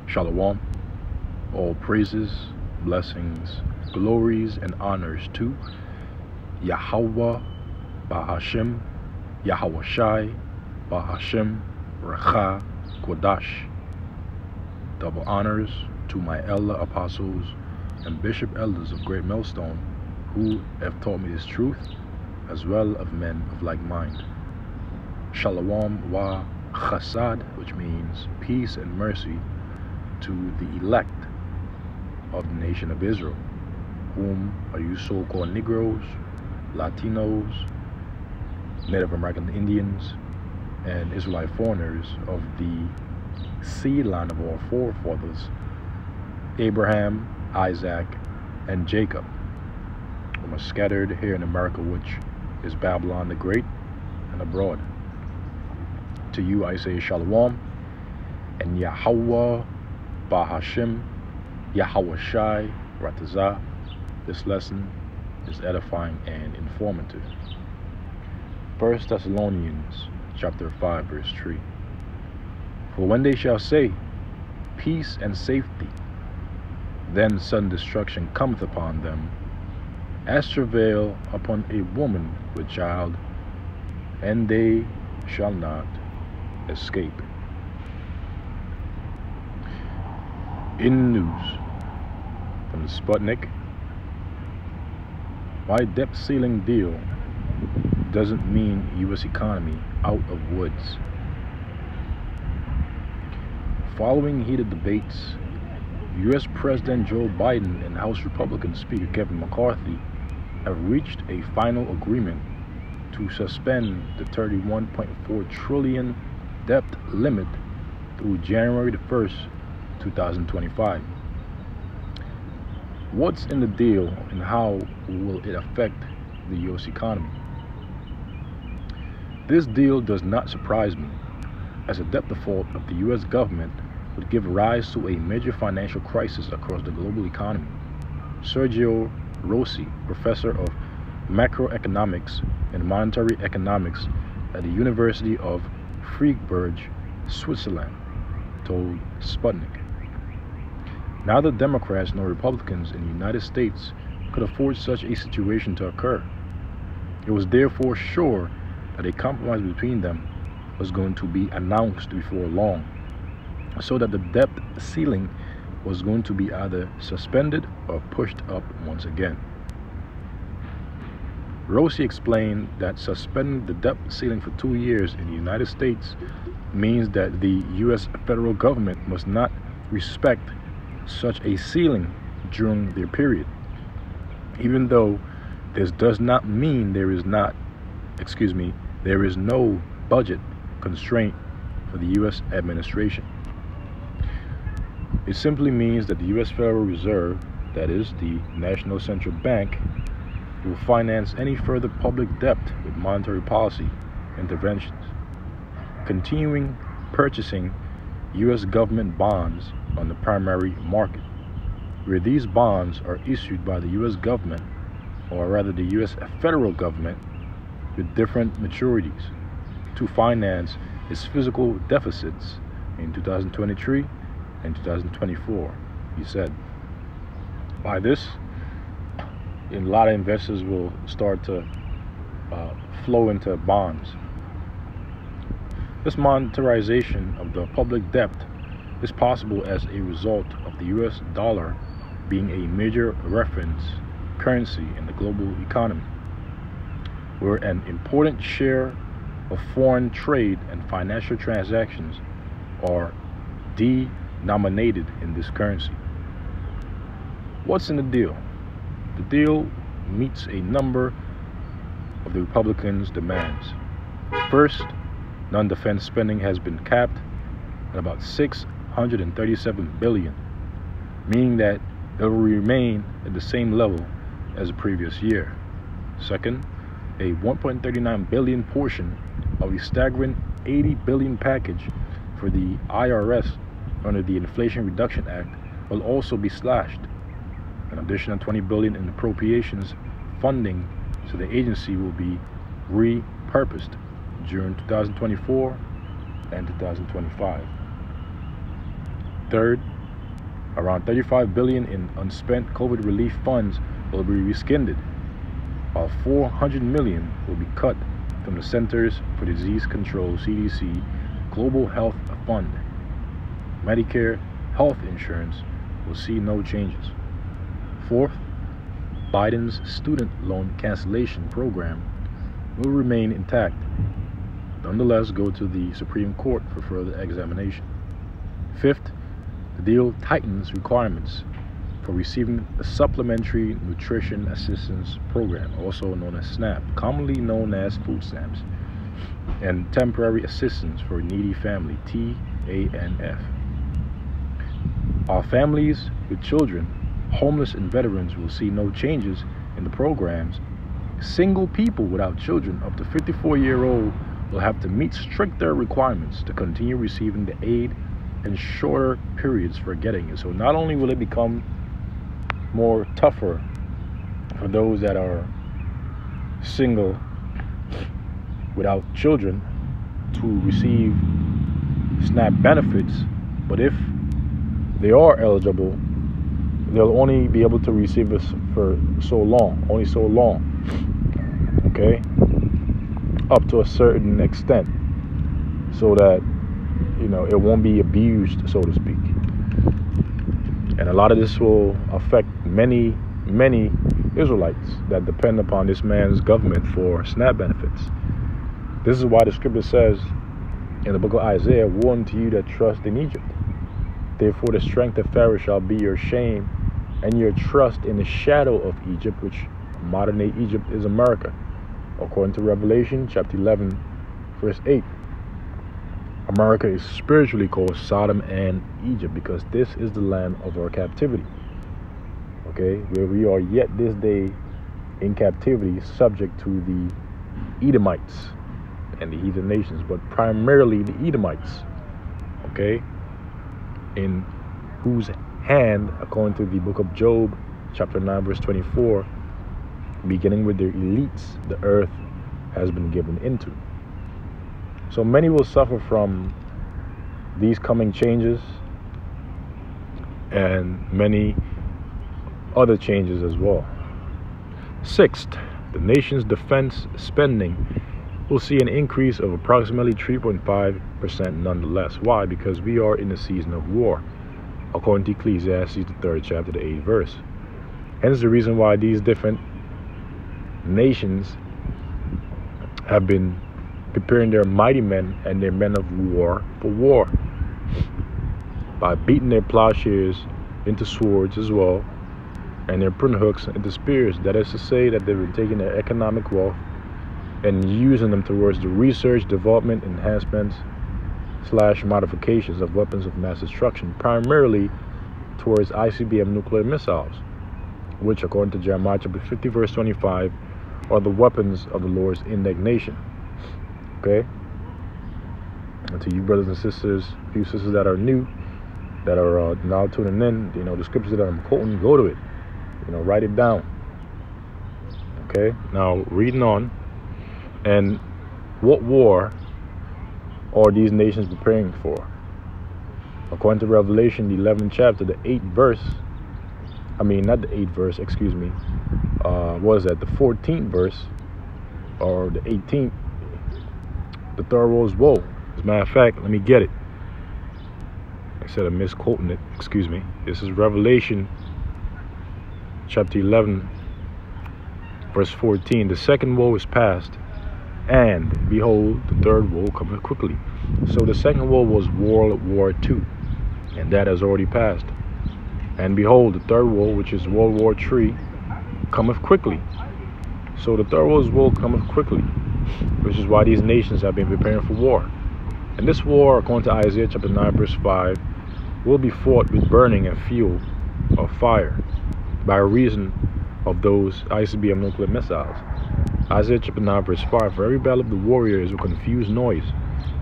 Shalom. All praises, blessings, glories, and honors to Yahweh Bahashem, Yahweh Shai, Bahashem, Recha, Kodash. Double honors to my elder apostles and bishop elders of Great Millstone, who have taught me this truth, as well as men of like mind. Shalom wa chasad, which means peace and mercy, to the elect of the nation of Israel, whom are you so-called Negroes, Latinos, Native American Indians, and Israelite foreigners of the seed line of our forefathers, Abraham, Isaac, and Jacob, whom are scattered here in America, which is Babylon the Great, and abroad. To you I say Shalom, and Yahweh Bahashem, Yahweh Shai, Ratazah. This lesson is edifying and informative. 1 Thessalonians chapter 5, verse 3. For when they shall say, peace and safety, then sudden destruction cometh upon them, as travail upon a woman with child, and they shall not escape. In news from the Sputnik, my debt ceiling deal doesn't mean U.S. economy out of woods. Following heated debates, U.S. President Joe Biden and House Republican Speaker Kevin McCarthy have reached a final agreement to suspend the $31.4 trillion debt limit through January the 1st, 2025. What's in the deal and how will it affect the U.S. economy? This deal does not surprise me, as a debt default of the U.S. government would give rise to a major financial crisis across the global economy. Sergio Rossi, professor of macroeconomics and monetary economics at the University of Freiburg, Switzerland, told Sputnik. Neither Democrats nor Republicans in the United States could afford such a situation to occur. It was therefore sure that a compromise between them was going to be announced before long, so that the debt ceiling was going to be either suspended or pushed up once again. Rossi explained that suspending the debt ceiling for 2 years in the United States means that the U.S. federal government must not respect such a ceiling during their period, even though this does not mean there is no budget constraint for the U.S. administration. It simply means that the U.S. Federal Reserve, that is, the National Central Bank, will finance any further public debt with monetary policy interventions, continuing purchasing U.S. government bonds on the primary market, where these bonds are issued by the U.S. government, or rather the U.S. federal government, with different maturities, to finance its fiscal deficits in 2023 and 2024, he said. By this, a lot of investors will start to flow into bonds. This monetarization of the public debt is possible as a result of the US dollar being a major reference currency in the global economy, where an important share of foreign trade and financial transactions are denominated in this currency. What's in the deal? The deal meets a number of the Republicans' demands. First, non-defense spending has been capped at about $637 billion, meaning that it will remain at the same level as the previous year. Second, a $1.39 billion portion of the staggering $80 billion package for the IRS under the Inflation Reduction Act will also be slashed. An additional $20 billion in appropriations funding to the agency will be repurposed during 2024 and 2025. Third, Around 35 billion in unspent COVID relief funds will be rescinded, while 400 million will be cut from the Centers for Disease Control (CDC) Global Health Fund. Medicare health insurance will see no changes. Fourth, Biden's student loan cancellation program will remain intact, nonetheless go to the Supreme Court for further examination. Fifth, the deal tightens requirements for receiving a Supplementary Nutrition Assistance Program, also known as SNAP, commonly known as food stamps, and Temporary Assistance for Needy Family, TANF. Our families with children, homeless, and veterans will see no changes in the programs. Single people without children up to 54-year-old will have to meet stricter requirements to continue receiving the aid and shorter periods for getting it. So not only will it become more tougher for those that are single without children to receive SNAP benefits, but if they are eligible, they'll only be able to receive this for so long, only so long, okay, up to a certain extent, so that it won't be abused, so to speak. And a lot of this will affect many Israelites that depend upon this man's government for SNAP benefits. This is why the scripture says in the book of Isaiah, "Woe unto you that trust in Egypt. Therefore the strength of Pharaoh shall be your shame, and your trust in the shadow of Egypt," which modern day Egypt is America, according to Revelation chapter 11 verse 8. America is spiritually called Sodom and Egypt because this is the land of our captivity, okay, where we are yet this day in captivity, subject to the Edomites and the heathen nations, but primarily the Edomites, okay, in whose hand, according to the book of Job chapter 9 verse 24, beginning with their elites, the earth has been given into. So many will suffer from these coming changes and many other changes as well. Sixth, the nation's defense spending will see an increase of approximately 3.5% nonetheless. Why? Because we are in the season of war, according to Ecclesiastes, the 3rd chapter, the 8th verse. Hence the reason why these different nations have been preparing their mighty men and their men of war for war by beating their plowshares into swords as well, and their print hooks into spears. That is to say that they've been taking their economic wealth and using them towards the research, development, enhancements / modifications of weapons of mass destruction, primarily towards ICBM nuclear missiles, which according to Jeremiah chapter 50 verse 25 are the weapons of the Lord's indignation. Okay, and to you brothers and sisters, few sisters that are new, that are now tuning in, the scriptures that I'm quoting, go to it, write it down. Okay, now reading on, and what war are these nations preparing for? According to Revelation, the 11th chapter, the 8th verse, not the 8th verse, excuse me, what is that, the 14th verse, or the 18th, the third woe is woe. As a matter of fact, let me get it. Instead of misquoting it, excuse me. This is Revelation chapter 11, verse 14. The second woe is past, and behold, the third woe cometh quickly. So the second woe was World War II, and that has already passed. And behold, the third woe, which is World War III, cometh quickly. So the third woe cometh quickly, which is why these nations have been preparing for war. And this war, according to Isaiah chapter 9 verse 5, will be fought with burning and fuel of fire by reason of those ICBM nuclear missiles. Isaiah chapter 9 verse 5, for every battle of the warrior is with confused noise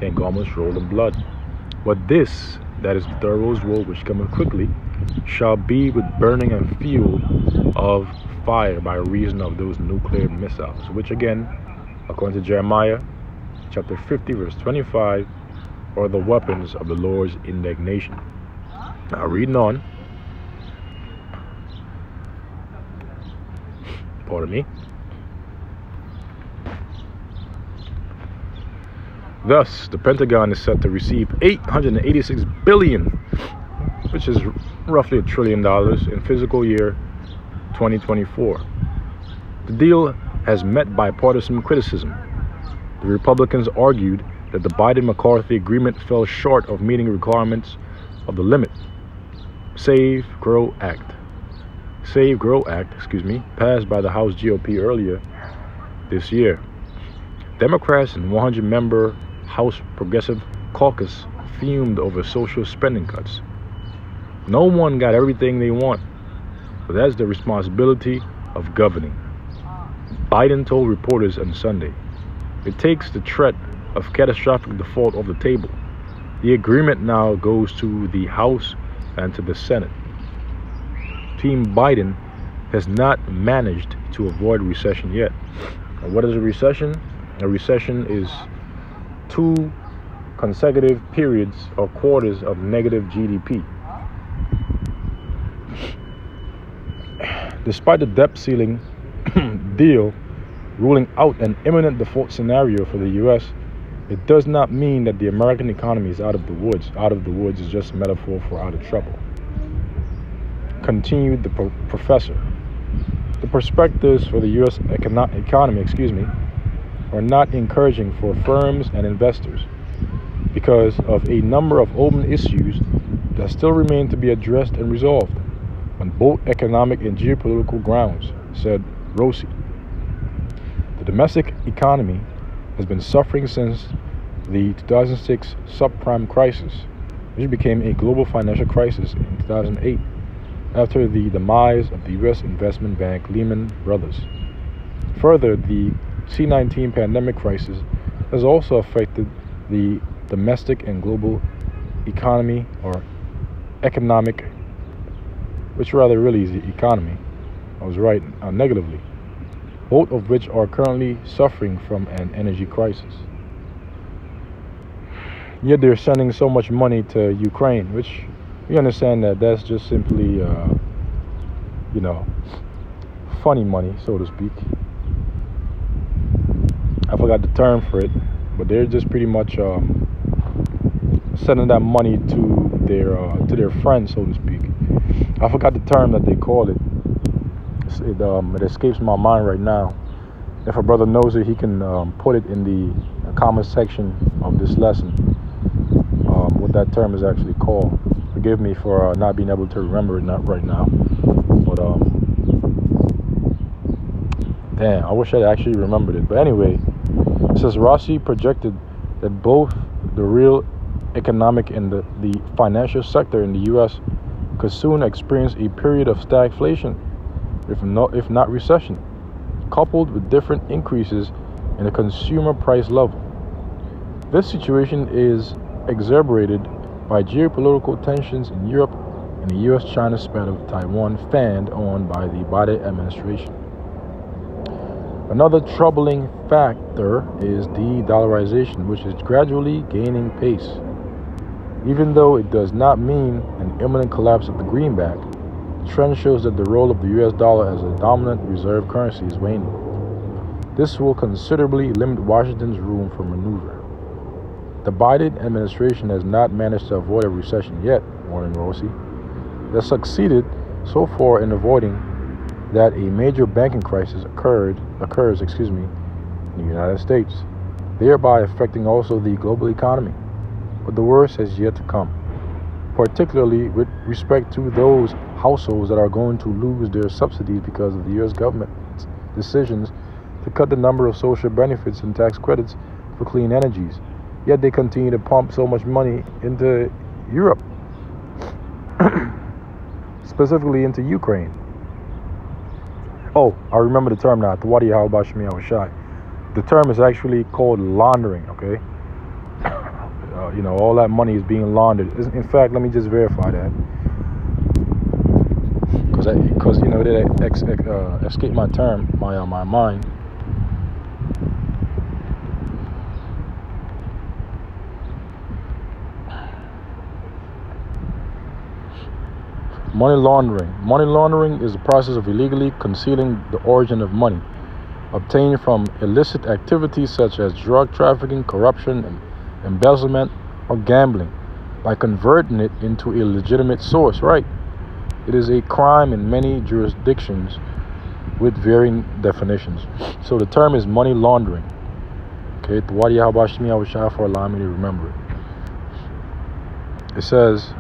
and garments rolled in blood. But this, that is the third woe, which cometh quickly, shall be with burning and fuel of fire by reason of those nuclear missiles, which again, according to Jeremiah chapter 50 verse 25, are the weapons of the Lord's indignation. Now reading on, Pardon me. Thus, the Pentagon is set to receive $886 billion, which is roughly $1 trillion in fiscal year 2024. The deal has met bipartisan criticism. The Republicans argued that the Biden-McCarthy agreement fell short of meeting requirements of the Limit Save Grow Act, passed by the House GOP earlier this year. Democrats and 100-member House Progressive Caucus fumed over social spending cuts. No one got everything they want, but that's the responsibility of governing. Biden told reporters on Sunday, "It takes the threat of catastrophic default off the table. The agreement now goes to the House and to the Senate." Team Biden has not managed to avoid recession yet. And what is a recession? A recession is 2 consecutive periods or quarters of negative GDP. Despite the debt ceiling deal ruling out an imminent default scenario for the U.S., it does not mean that the American economy is out of the woods. Out of the woods is just a metaphor for out of trouble. Continued the professor. The perspectives for the U.S. economy, are not encouraging for firms and investors because of a number of open issues that still remain to be addressed and resolved on both economic and geopolitical grounds, said Rossi. The domestic economy has been suffering since the 2006 subprime crisis, which became a global financial crisis in 2008 after the demise of the U.S. investment bank Lehman Brothers. Further, the C-19 pandemic crisis has also affected the domestic and global economy, or economic, which rather really is the economy. I was right, negatively. Both of which are currently suffering from an energy crisis. Yet they're sending so much money to Ukraine, which we understand that that's just simply, funny money, so to speak. I forgot the term for it, but they're just pretty much sending that money to their friends, so to speak. I forgot the term that they call it. It escapes my mind right now. If a brother knows it, he can put it in the comment section of this lesson, what that term is actually called. Forgive me for not being able to remember it right now. But damn, I wish I actually remembered it. But anyway, it says Rossi projected that both the real economic and the financial sector in the U.S. could soon experience a period of stagflation, if not recession, coupled with different increases in the consumer price level. This situation is exacerbated by geopolitical tensions in Europe and the U.S.-China spat of Taiwan fanned on by the Biden administration. Another troubling factor is de-dollarization, which is gradually gaining pace. Even though it does not mean an imminent collapse of the greenback, the trend shows that the role of the U.S. dollar as a dominant reserve currency is waning. This will considerably limit Washington's room for maneuver. The Biden administration has not managed to avoid a recession yet, warning Rossi. It has succeeded so far in avoiding that a major banking crisis occurs in the United States, thereby affecting also the global economy. But the worst has yet to come, particularly with respect to those households that are going to lose their subsidies because of the U.S. government's decisions to cut the number of social benefits and tax credits for clean energies. Yet they continue to pump so much money into Europe, specifically into Ukraine. Oh, I remember the term now. The term is actually called laundering, okay? All that money is being laundered. In fact, let me just verify that. Because that escaped my mind. Money laundering. Money laundering is the process of illegally concealing the origin of money obtained from illicit activities such as drug trafficking, corruption, embezzlement, or gambling by converting it into a legitimate source, right? It is a crime in many jurisdictions with varying definitions. So the term is money laundering. Okay, for allowing me to remember it. It says,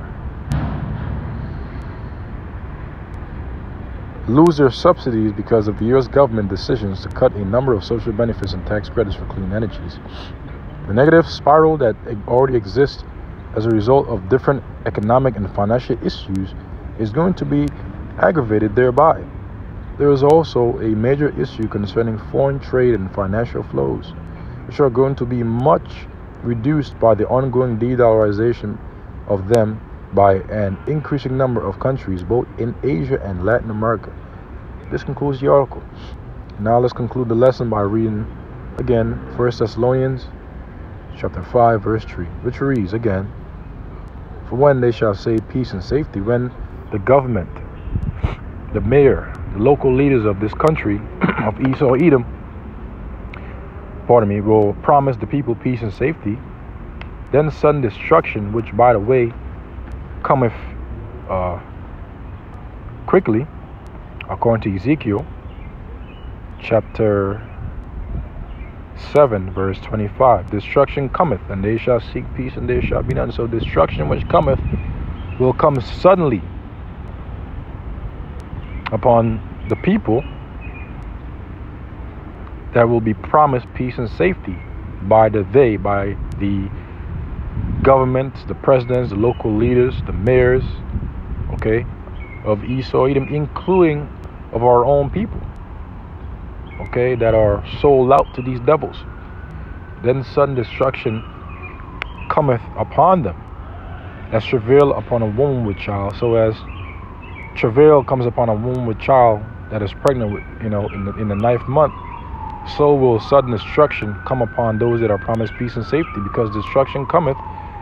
lose their subsidies because of the U.S. government decisions to cut a number of social benefits and tax credits for clean energies. The negative spiral that already exists as a result of different economic and financial issues is going to be aggravated thereby. There is also a major issue concerning foreign trade and financial flows, which are going to be much reduced by the ongoing de-dollarization of them by an increasing number of countries, both in Asia and Latin America. This concludes the article. Now let's conclude the lesson by reading again 1 Thessalonians chapter 5, verse 3, which reads again, for when they shall say peace and safety, when the government, the mayor, the local leaders of this country, of Esau Edom, will promise the people peace and safety, then sudden destruction, which by the way cometh quickly, according to Ezekiel chapter 7 verse 25. Destruction cometh, and they shall seek peace, and there shall be none. So destruction which cometh will come suddenly upon the people that will be promised peace and safety by the governments, the presidents, the local leaders, the mayors, okay, of Esau Edom, including of our own people, okay, that are sold out to these devils. Then sudden destruction cometh upon them, as travail upon a woman with child. So as travail comes upon a woman with child that is pregnant with, in the 9th month, so will sudden destruction come upon those that are promised peace and safety, because destruction cometh,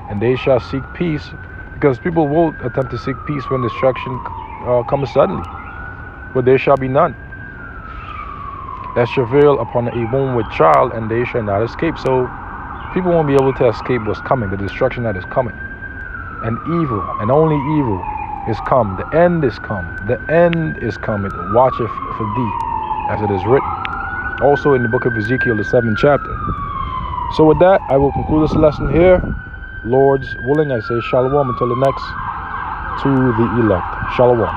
and they shall seek peace, because people will attempt to seek peace when destruction comes suddenly, but there shall be none. That travail upon a woman with child, and they shall not escape. So people won't be able to escape what's coming, the destruction that is coming. And evil, and only evil, is come. The end is come. The end is come. It watcheth for thee, as it is written also in the book of Ezekiel, the 7th chapter. So with that, I will conclude this lesson here. Lord's willing, I say shalom until the next, to the elect. Shalom.